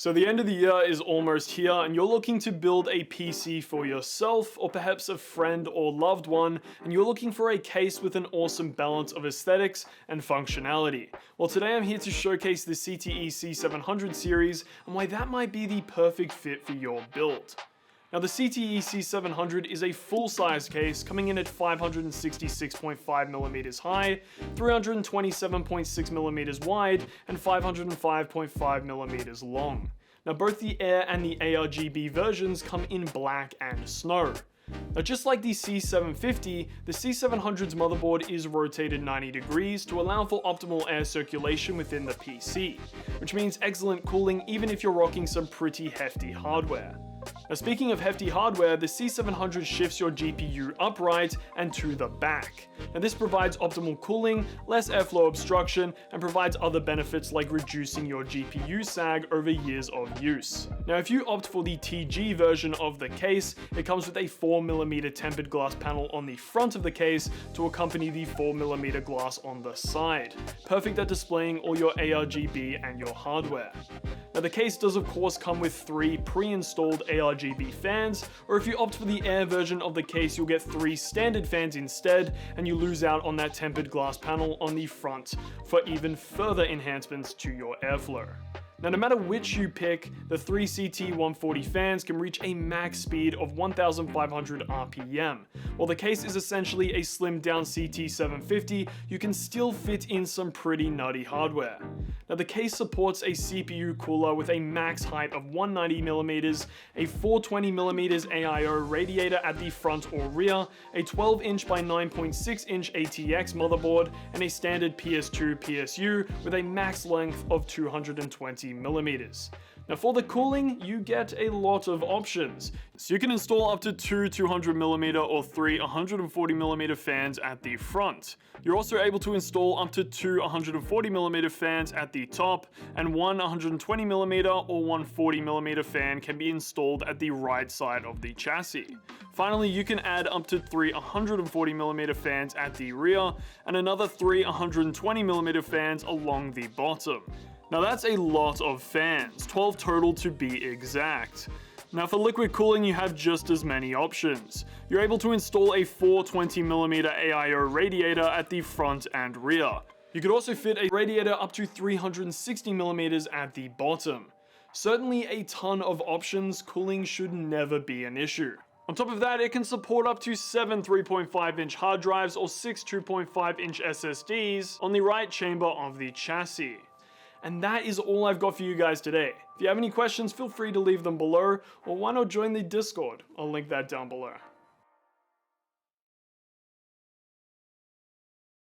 So the end of the year is almost here and you're looking to build a PC for yourself or perhaps a friend or loved one, and you're looking for a case with an awesome balance of aesthetics and functionality. Well, today I'm here to showcase the CTE C700 series and why that might be the perfect fit for your build. Now the CTE C700 is a full-size case coming in at 566.5mm high, 327.6mm wide, and 505.5mm long. Now both the Air and the ARGB versions come in black and snow. Now just like the C750, the C700's motherboard is rotated 90 degrees to allow for optimal air circulation within the PC, which means excellent cooling even if you're rocking some pretty hefty hardware. Now speaking of hefty hardware, the C700 shifts your GPU upright and to the back. Now this provides optimal cooling, less airflow obstruction, and provides other benefits like reducing your GPU sag over years of use. Now if you opt for the TG version of the case, it comes with a 4mm tempered glass panel on the front of the case to accompany the 4mm glass on the side. Perfect at displaying all your ARGB and your hardware. Now the case does of course come with 3 pre-installed ARGB fans, or if you opt for the Air version of the case, you'll get 3 standard fans instead, and you lose out on that tempered glass panel on the front for even further enhancements to your airflow. Now no matter which you pick, the 3 CT140 fans can reach a max speed of 1500 RPM. While the case is essentially a slimmed down CT750, you can still fit in some pretty nutty hardware. Now the case supports a CPU cooler with a max height of 190mm, a 420mm AIO radiator at the front or rear, a 12" by 9.6" ATX motherboard, and a standard PS2 PSU with a max length of 220mm. Now for the cooling, you get a lot of options. So you can install up to 2 200mm or 3 140mm fans at the front. You're also able to install up to 2 140mm fans at the top, and one 120mm or 140mm fan can be installed at the right side of the chassis. Finally, you can add up to 3 140mm fans at the rear, and another 3 120mm fans along the bottom. Now that's a lot of fans, 12 total to be exact. Now for liquid cooling, you have just as many options. You're able to install a 420mm AIO radiator at the front and rear. You could also fit a radiator up to 360mm at the bottom. Certainly a ton of options, cooling should never be an issue. On top of that, it can support up to 7 3.5" hard drives or 6 2.5" SSDs on the right chamber of the chassis. And that is all I've got for you guys today. If you have any questions, feel free to leave them below, or why not join the Discord? I'll link that down below.